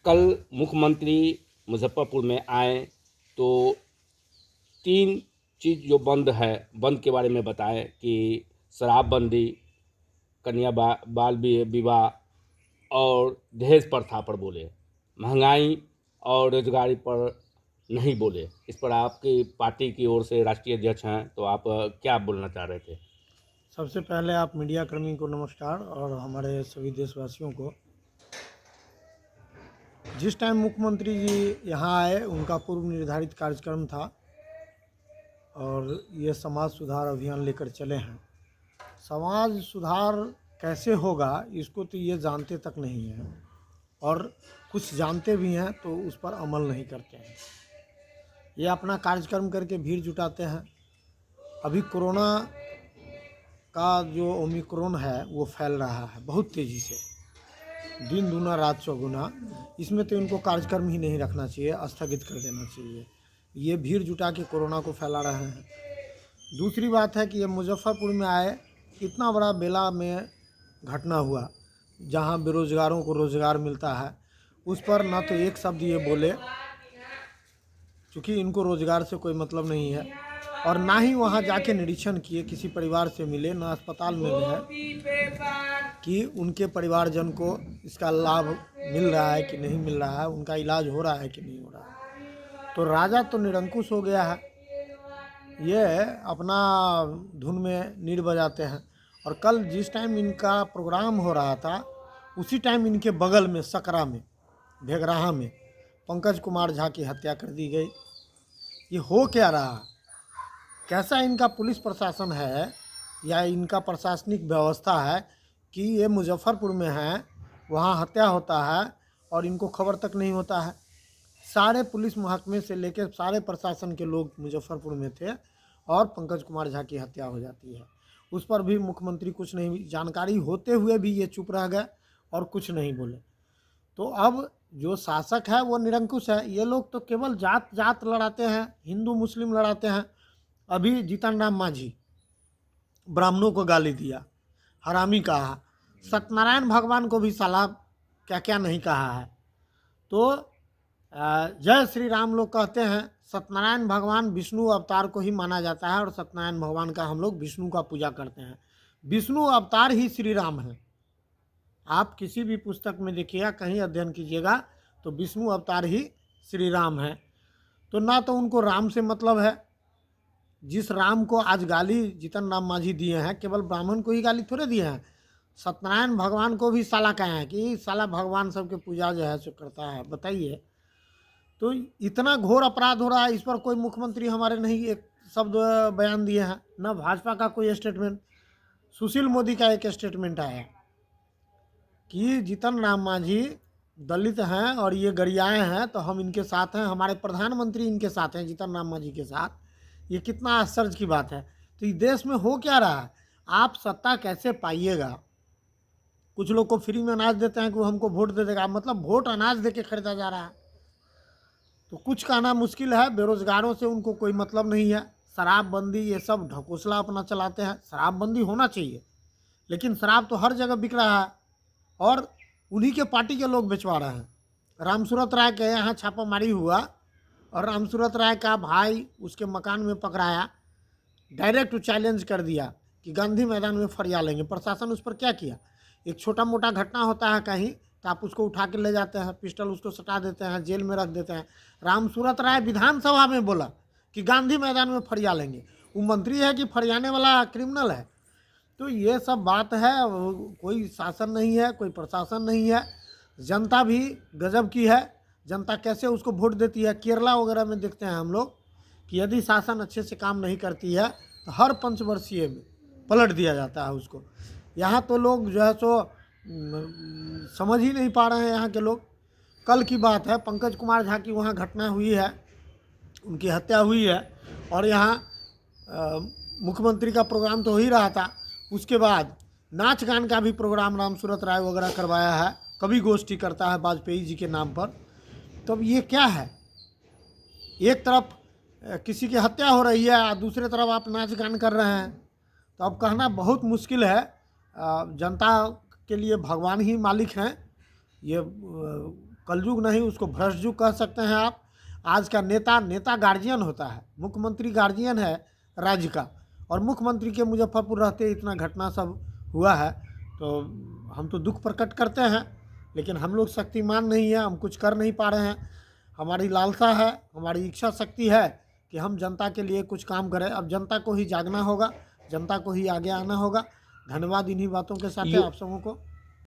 कल मुख्यमंत्री मुजफ्फरपुर में आए तो 3 चीज़ जो बंद के बारे में बताएं कि शराबबंदी, कन्या बाल विवाह और दहेज प्रथा पर बोले, महंगाई और रोजगारी पर नहीं बोले। इस पर आपकी पार्टी की ओर से राष्ट्रीय अध्यक्ष हैं, तो आप क्या बोलना चाह रहे थे? सबसे पहले आप मीडिया कर्मी को नमस्कार और हमारे सभी देशवासियों को। जिस टाइम मुख्यमंत्री जी यहाँ आए उनका पूर्व निर्धारित कार्यक्रम था और ये समाज सुधार अभियान लेकर चले हैं। समाज सुधार कैसे होगा इसको तो ये जानते तक नहीं हैं और कुछ जानते भी हैं तो उस पर अमल नहीं करते हैं। ये अपना कार्यक्रम करके भीड़ जुटाते हैं। अभी कोरोना का जो ओमिक्रॉन है वो फैल रहा है बहुत तेज़ी से, दिन दूना रात चौगुना। इसमें तो इनको कार्यक्रम ही नहीं रखना चाहिए, स्थगित कर देना चाहिए। ये भीड़ जुटा के कोरोना को फैला रहे हैं। दूसरी बात है कि ये मुजफ्फरपुर में आए, इतना बड़ा बेला में घटना हुआ जहां बेरोजगारों को रोजगार मिलता है, उस पर न तो एक शब्द ये बोले, चूँकि इनको रोजगार से कोई मतलब नहीं है, और ना ही वहाँ जाके निरीक्षण किए, किसी परिवार से मिले, ना अस्पताल में गए कि उनके परिवारजन को इसका लाभ मिल रहा है कि नहीं मिल रहा है, उनका इलाज हो रहा है कि नहीं हो रहा है। तो राजा तो निरंकुश हो गया है, ये अपना धुन में नीर बजाते हैं। और कल जिस टाइम इनका प्रोग्राम हो रहा था उसी टाइम इनके बगल में सकरा में, भेगराहा में पंकज कुमार झा की हत्या कर दी गई। ये हो क्या रहा? कैसा इनका पुलिस प्रशासन है या इनका प्रशासनिक व्यवस्था है कि ये मुजफ्फरपुर में है, वहाँ हत्या होता है और इनको खबर तक नहीं होता है। सारे पुलिस महकमे से लेकर सारे प्रशासन के लोग मुजफ्फरपुर में थे और पंकज कुमार झा की हत्या हो जाती है। उस पर भी मुख्यमंत्री कुछ नहीं, जानकारी होते हुए भी ये चुप रह गए और कुछ नहीं बोले। तो अब जो शासक है वो निरंकुश है। ये लोग तो केवल जात जात लड़ाते हैं, हिंदू मुस्लिम लड़ाते हैं। अभी जीतन राम मांझी ब्राह्मणों को गाली दिया, हरामी कहा, सत्यनारायण भगवान को भी साला क्या क्या नहीं कहा है। तो जय श्री राम लोग कहते हैं, सत्यनारायण भगवान विष्णु अवतार को ही माना जाता है और सत्यनारायण भगवान का हम लोग विष्णु का पूजा करते हैं। विष्णु अवतार ही श्री राम है। आप किसी भी पुस्तक में देखिएगा, कहीं अध्ययन कीजिएगा तो विष्णु अवतार ही श्री राम है। तो ना तो उनको राम से मतलब है। जिस राम को आज गाली जीतन राम मांझी दिए हैं, केवल ब्राह्मण को ही गाली थोड़े दिए हैं, सत्यनारायण भगवान को भी साला कहे हैं कि साला भगवान सबके पूजा जो है सो करता है। बताइए, तो इतना घोर अपराध हो रहा है, इस पर कोई मुख्यमंत्री हमारे नहीं एक शब्द बयान दिए हैं, न भाजपा का कोई स्टेटमेंट। सुशील मोदी का एक स्टेटमेंट आया कि जीतन राम मांझी दलित हैं और ये गरियाए हैं तो हम इनके साथ हैं, हमारे प्रधानमंत्री इनके साथ हैं, जीतन राम मांझी के साथ। ये कितना आश्चर्य की बात है। तो इस देश में हो क्या रहा है? आप सत्ता कैसे पाइएगा? कुछ लोग को फ्री में अनाज देते हैं कि वो हमको वोट दे देगा, मतलब वोट अनाज दे के खरीदा जा रहा है। तो कुछ कहना मुश्किल है। बेरोजगारों से उनको कोई मतलब नहीं है। शराबबंदी ये सब ढकोसला अपना चलाते हैं। शराबबंदी होना चाहिए, लेकिन शराब तो हर जगह बिक रहा है और उन्हीं के पार्टी के लोग बेचवा रहे हैं। रामसूरत राय के यहाँ छापामारी हुआ और रामसूरत राय का भाई उसके मकान में पकड़ाया, डायरेक्ट चैलेंज कर दिया कि गांधी मैदान में फरिया लेंगे। प्रशासन उस पर क्या किया? एक छोटा मोटा घटना होता है कहीं तो आप उसको उठा के ले जाते हैं, पिस्टल उसको सटा देते हैं, जेल में रख देते हैं। रामसूरत राय विधानसभा में बोला कि गांधी मैदान में फरिया लेंगे। वो मंत्री है कि फरियाने वाला क्रिमिनल है? तो ये सब बात है। कोई शासन नहीं है, कोई प्रशासन नहीं है। जनता भी गजब की है। जनता कैसे उसको वोट देती है। केरला वगैरह में देखते हैं हम लोग कि यदि शासन अच्छे से काम नहीं करती है तो हर पंचवर्षीय में पलट दिया जाता है उसको। यहाँ तो लोग जो है सो समझ ही नहीं पा रहे हैं यहाँ के लोग। कल की बात है, पंकज कुमार झा की वहाँ घटना हुई है, उनकी हत्या हुई है और यहाँ मुख्यमंत्री का प्रोग्राम तो हो ही रहा था। उसके बाद नाच गान का भी प्रोग्राम रामसूरत राय वगैरह करवाया है, कवि गोष्ठी करता है वाजपेयी जी के नाम पर। तो अब ये क्या है? एक तरफ किसी की हत्या हो रही है और दूसरे तरफ आप नाच गान कर रहे हैं। तो अब कहना बहुत मुश्किल है। जनता के लिए भगवान ही मालिक हैं। ये कलयुग नहीं, उसको भ्रष्ट युग कह सकते हैं आप। आज का नेता गार्जियन होता है, मुख्यमंत्री गार्जियन है राज्य का, और मुख्यमंत्री के मुजफ्फरपुर रहते इतना घटना सब हुआ है, तो हम तो दुख प्रकट करते हैं, लेकिन हम लोग शक्तिमान नहीं है, हम कुछ कर नहीं पा रहे हैं। हमारी लालसा है, हमारी इच्छा शक्ति है कि हम जनता के लिए कुछ काम करें। अब जनता को ही जागना होगा, जनता को ही आगे आना होगा। धन्यवाद इन्हीं बातों के साथ यू- आप सबों को।